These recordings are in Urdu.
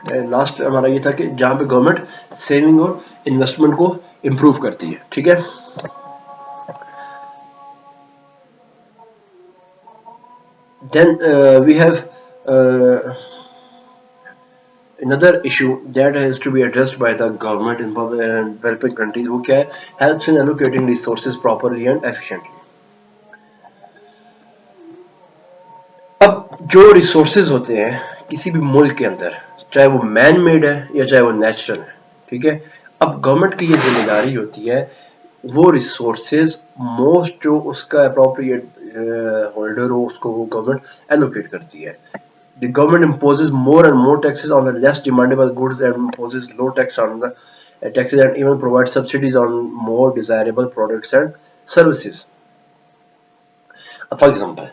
لاسٹ ہمارا یہ تھا کہ جہاں پہ گورنمنٹ سیونگ اور انویسٹمنٹ کو امپروو کرتی ہے. ٹھیک ہے. Then we have another issue that has to be addressed by the government in developing countries, وہ کیا ہے, helps in allocating resources properly and efficiently. اب جو ریسورسز ہوتے ہیں کسی بھی ملک کے اندر, چاہے وہ مین میڈ ہے یا چاہے وہ نیچرل ہے, ٹھیک ہے, اب گورنمنٹ کی یہ ذمہ داری ہوتی ہے وہ ریسورسز موسٹ جو اس کا اپروپریٹ ہولڈر ہو اس کو وہ گورنمنٹ ایلوکیٹ کرتی ہے. The government imposes more and more taxes on the less demandable goods and imposes low tax on the taxes and even provides subsidies on more desirable products and services. For example,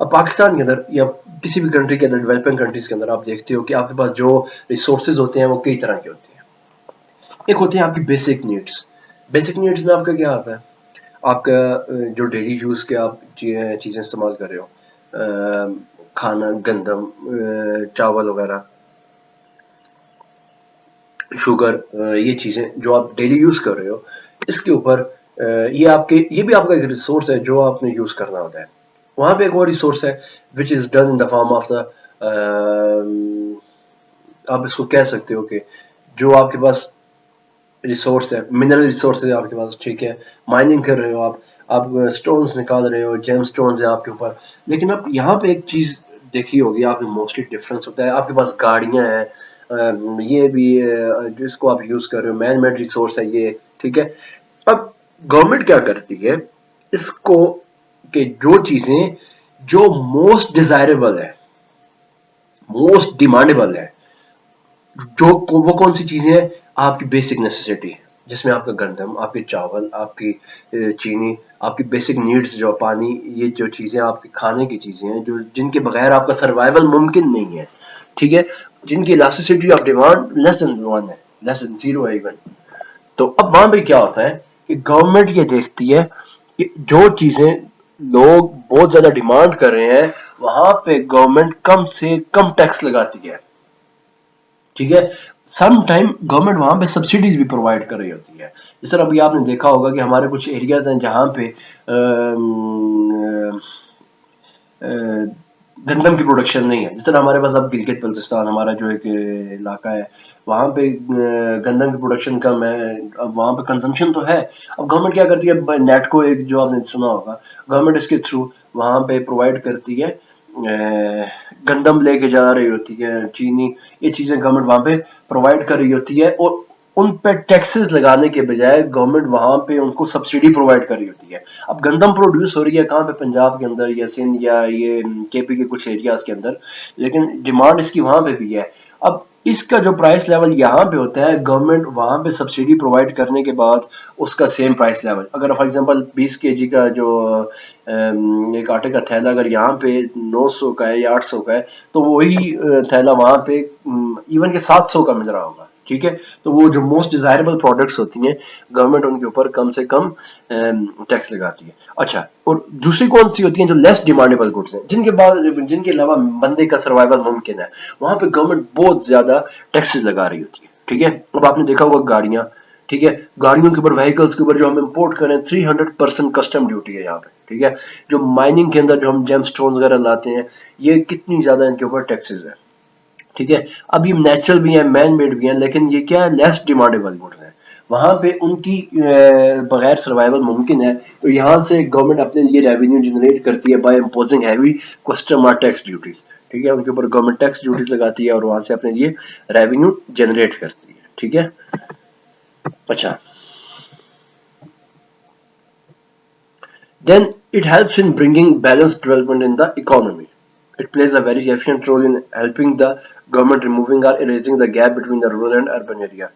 اب پاکستان کے اندر یا کسی بھی کنٹری کے اندر, ڈیولپنگ کنٹریز کے اندر آپ دیکھتے ہو کہ آپ کے پاس جو ریسورسز ہوتے ہیں وہ کئی طرح کے ہوتے ہیں. ایک ہوتے ہیں آپ کی بیسک نیڈس. بیسک نیڈس میں آپ کا کیا آتا ہے, آپ کا جو ڈیلی یوز کے آپ چیزیں استعمال کر رہے ہو, کھانا, گندم, چاول وغیرہ, شوگر, یہ چیزیں جو آپ ڈیلی یوز کر رہے ہو, اس کے اوپر یہ بھی آپ کا ایک ریسورس ہے جو آپ نے یوز کرنا ہوتا ہے. وہاں پہ ایک اور ریسورس ہے which is done in the form of the آپ اس کو کہہ سکتے ہو کہ جو آپ کے پاس ریسورس ہے, منرل ریسورس ہے آپ کے پاس, ٹھیک ہے, مائننگ کر رہے ہو آپ سٹونز نکال رہے ہو, جیم سٹونز ہیں آپ کے اوپر. لیکن اب یہاں پہ ایک چیز دیکھی ہوگی آپ نے, موسٹلی ڈفرینس ہوتا ہے, آپ کے پاس گاڑیاں ہیں, یہ بھی جس کو آپ یوز کر رہے ہو مین میڈ ریسورس ہے یہ, ٹھیک ہے. اب گورنمنٹ کیا کرتی ہے اس کو کہ جو چیزیں جو موسٹ ڈیزائربل ہے, موسٹ ڈیمانڈیبل ہے, جو وہ کون سی چیزیں ہیں, آپ کی بیسک نیسیسٹی, جس میں آپ کا گندم, آپ کے چاول, آپ کی چینی, آپ کی بیسک نیڈز جو پانی, یہ جو چیزیں آپ کے کھانے کی چیزیں ہیں جو جن کے بغیر آپ کا سروائیول ممکن نہیں ہے, ٹھیک ہے, جن کی الاسٹیسٹی آف ڈیمانڈ لیس دین 1 ہے, لیس دین 0 ہے ایون. تو اب وہاں پہ کیا ہوتا ہے کہ گورنمنٹ یہ دیکھتی ہے کہ جو چیزیں لوگ بہت زیادہ ڈیمانڈ کر رہے ہیں وہاں پہ گورنمنٹ کم سے کم ٹیکس لگاتی ہے, ٹھیک ہے. سم ٹائم گورنمنٹ وہاں پہ سبسڈیز بھی پرووائڈ کر رہی ہوتی ہے. جس طرح ابھی آپ نے دیکھا ہوگا کہ ہمارے کچھ ایریاز ہیں جہاں پہ گندم کی پروڈکشن نہیں ہے. جس طرح ہمارے پاس اب گلگت بلتستان ہمارا جو ایک علاقہ ہے, وہاں پہ گندم کی پروڈکشن کم ہے, اب وہاں پہ کنزمپشن تو ہے. اب گورنمنٹ کیا کرتی ہے, نیٹ کو ایک جو آپ نے سنا ہوگا, گورنمنٹ اس کے تھرو وہاں پہ پرووائڈ کرتی ہے, گندم لے کے جا رہی ہوتی ہے, چینی, یہ چیزیں گورنمنٹ وہاں پہ پرووائڈ کر رہی ہوتی ہے, اور ان پہ ٹیکسز لگانے کے بجائے گورنمنٹ وہاں پہ ان کو سبسڈی پرووائڈ کر رہی ہوتی ہے. اب گندم پروڈیوس ہو رہی ہے کہاں پہ, پنجاب کے اندر یا سندھ یا یہ کے پی کے کچھ ایریاز کے اندر, لیکن ڈیمانڈ اس کی وہاں پہ بھی ہے. اب اس کا جو پرائس لیول یہاں پہ ہوتا ہے, گورنمنٹ وہاں پہ سبسڈی پرووائڈ کرنے کے بعد اس کا سیم پرائس لیول, اگر فار ایگزامپل 20 kg کا جو ایک آٹے کا تھیلا اگر یہاں پہ 900 کا ہے یا 800 کا ہے, تو وہی تھیلا وہاں پہ ایون کہ 700 کا مل رہا ہوگا, ٹھیک ہے. تو وہ جو موسٹ ڈیزائربل پروڈکٹس ہوتی ہیں گورنمنٹ ان کے اوپر کم سے کم ٹیکس لگاتی ہے. اچھا, اور دوسری کون سی ہوتی ہیں جو لیس ڈیمانڈیبل گڈس ہیں, جن کے علاوہ بندے کا سروائیول ممکن ہے, وہاں پہ گورنمنٹ بہت زیادہ ٹیکسز لگا رہی ہوتی ہے, ٹھیک ہے. اب آپ نے دیکھا ہوگا گاڑیاں, ٹھیک ہے, گاڑیوں کے اوپر, وہیکلس کے اوپر جو ہم امپورٹ کریں 300% کسٹم ڈیوٹی ہے یہاں پہ, ٹھیک ہے. جو مائننگ کے اندر جو ہم جیم سٹون وغیرہ لاتے ہیں, یہ کتنی زیادہ ان کے اوپر ٹیکسز ہے, ٹھیک ہے. اب یہ نیچرل بھی ہیں, مین میڈ بھی ہیں, لیکن یہ کیا ہے, لیس ڈیمانڈیبل گڈز ہیں, وہاں پہ ان کی بغیر سروائیول ممکن ہے. تو یہاں سے گورنمنٹ اپنے لیے ریونیو جنریٹ کرتی ہے بائی امپوزنگ ہیوی کسٹم اور ٹیکس ڈیوٹیز, ٹھیک ہے. ان کے اوپر گورنمنٹ ٹیکس ڈیوٹیز لگاتی ہے اور وہاں سے اپنے لیے ریونیو جنریٹ کرتی ہے, ٹھیک ہے. اچھا, then it helps in bringing balanced development in the economy. It plays a very efficient role in helping the government removing or erasing the gap between the rural and urban area,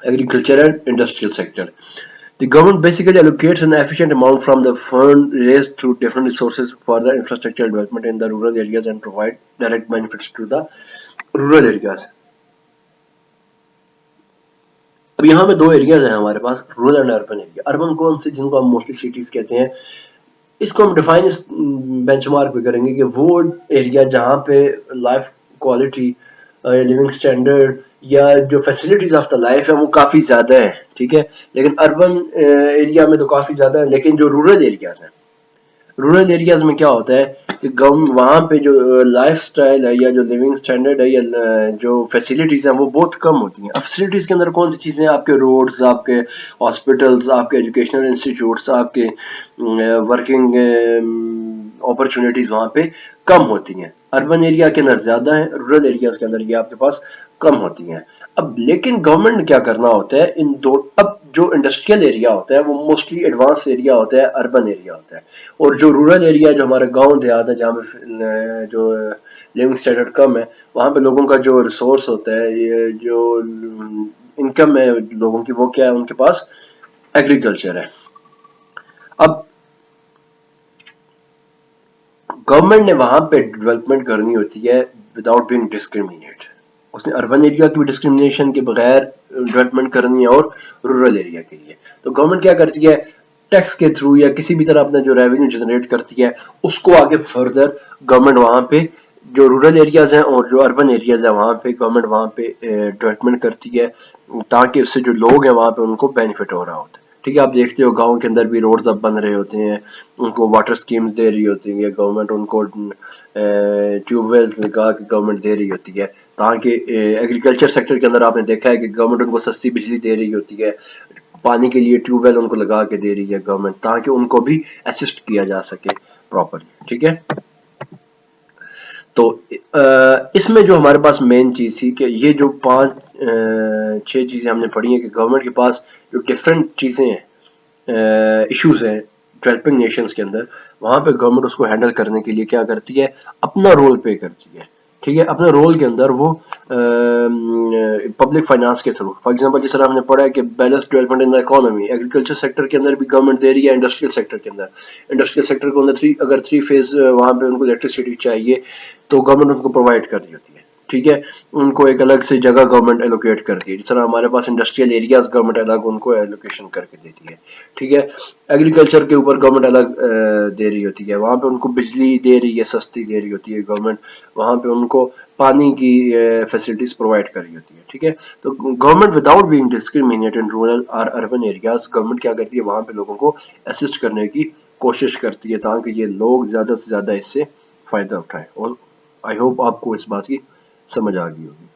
agriculture and industrial sector. The government basically allocates an efficient amount from the fund raised through different resources for the infrastructure development in the rural areas and provide direct benefits to the rural areas. اب یہاں پہ دو ایریاز ہیں ہمارے پاس, rural and urban area. Urban کون سے, جن کو ہم موسٹلی سٹیز کہتے ہیں, اس کو ہم ڈیفائن اس بینچ مارک پہ کریں گے کہ وہ ایریا جہاں پہ لائف کوالٹی لیونگ اسٹینڈرڈ یا جو فیسلٹیز آف دا لائف ہے وہ کافی زیادہ ہیں، ٹھیک ہے. لیکن اربن ایریا میں تو کافی زیادہ ہے، لیکن جو رورل ایریاز ہیں، رورل ایریاز میں کیا ہوتا ہے کہ وہاں پہ جو لائف سٹائل ہے یا جو لیونگ سٹینڈرڈ ہے یا جو فیسلٹیز ہیں وہ بہت کم ہوتی ہیں. اب فیسلٹیز کے اندر کون سی چیزیں ہیں؟ آپ کے روڈز، آپ کے ہاسپٹلز، آپ کے ایجوکیشنل انسٹیٹیوٹس، آپ کے ورکنگ اپرچونیٹیز وہاں پہ کم ہوتی ہیں. اربن ایریا کے اندر زیادہ ہیں، رورل ایریاز کے اندر یہ آپ کے پاس کم ہوتی ہیں. اب لیکن گورنمنٹ نے کیا کرنا ہوتا ہے ان دو، اب جو انڈسٹریل ایریا ہوتا ہے وہ موسٹلی ایڈوانس ایریا ہوتا ہے، اربن ایریا ہوتا ہے. اور جو رورل ایریا جو ہمارے گاؤں دیہات ہے جہاں پہ جو لیونگ اسٹینڈرڈ کم ہے، وہاں پہ لوگوں کا جو ریسورس ہوتا ہے، یہ جو انکم ہے لوگوں کی، وہ کیا ہے؟ ان کے پاس ایگریکلچر ہے. اب گورنمنٹ نے وہاں پہ ڈیولپمنٹ کرنی ہوتی ہے وداؤٹ بینگ ڈسکریمنیٹ. اس نے اربن ایریا کی بھی ڈسکریمنیشن کے بغیر ڈیولپمنٹ کرنی ہے اور رورل ایریا کے لیے. تو گورنمنٹ کیا کرتی ہے؟ ٹیکس کے تھرو یا کسی بھی طرح اپنا جو ریونیو جنریٹ کرتی ہے اس کو آگے فردر گورنمنٹ وہاں پہ جو رورل ایریاز ہیں اور جو اربن ایریاز ہیں وہاں پہ گورنمنٹ وہاں پہ ڈیولپمنٹ کرتی ہے تاکہ اس سے جو لوگ ہیں وہاں پہ ان کو بینیفٹ ہو رہا ہوتا ہے. ٹھیک ہے، آپ دیکھتے ہو گاؤں کے اندر بھی روڈز اب بن رہے ہوتے ہیں، ان کو واٹر سکیمز دے رہی ہوتی ہے گورنمنٹ، ان کو ٹیوب ویلز لگا کے گورنمنٹ دے رہی ہوتی ہے تاکہ ایگریکلچر سیکٹر کے اندر آپ نے دیکھا ہے کہ گورنمنٹ ان کو سستی بجلی دے رہی ہوتی ہے، پانی کے لیے ٹیوب ویل ان کو لگا کے دے رہی ہے گورنمنٹ تاکہ ان کو بھی اسسٹ کیا جا سکے پراپرلی. ٹھیک ہے، تو اس میں جو ہمارے پاس مین چیز تھی کہ یہ جو 5-6 چیزیں ہم نے پڑھی ہیں کہ گورنمنٹ کے پاس جو ڈفرینٹ چیزیں ہیں، ایشوز ہیں ڈیولپنگ نیشنز کے اندر، وہاں پہ گورنمنٹ اس کو ہینڈل کرنے کے لیے کیا کرتی ہے؟ اپنا رول پلے کرتی ہے. ٹھیک ہے، اپنے رول کے اندر وہ پبلک فائنانس کے تھرو، فار ایگزامپل جس طرح ہم نے پڑھا ہے کہ balance development in the economy, agriculture sector کے اندر بھی گورنمنٹ دے رہی ہے، انڈسٹریل سیکٹر کے اندر. انڈسٹریل سیکٹر کے اندر اگر 3 فیز وہاں پہ ان کو الیکٹریسٹی چاہیے تو گورنمنٹ ان کو پرووائڈ کر رہی ہوتی ہے. ٹھیک ہے، ان کو ایک الگ سے جگہ گورنمنٹ ایلوکیٹ کرتی ہے، جس طرح ہمارے پاس انڈسٹریل ایریاز گورنمنٹ الگ ان کو ایلوکیشن کر کے دیتی ہے. ٹھیک ہے، ایگریکلچر کے اوپر گورنمنٹ الگ دے رہی ہوتی ہے، وہاں پہ ان کو بجلی دے رہی ہے، سستی دے رہی ہوتی ہے گورنمنٹ، وہاں پہ ان کو پانی کی فیسلٹیز پرووائڈ کر رہی ہوتی ہے. ٹھیک ہے، تو government without being discriminate in rural اور اربن ایریاز، گورنمنٹ کیا کرتی ہے؟ وہاں پہ لوگوں کو اسسٹ کرنے کی کوشش کرتی ہے تاکہ یہ لوگ زیادہ سے زیادہ اس سے فائدہ اٹھائیں. اور آئی ہوپ آپ کو اس بات کی سمجھ آ گئی ہوگی.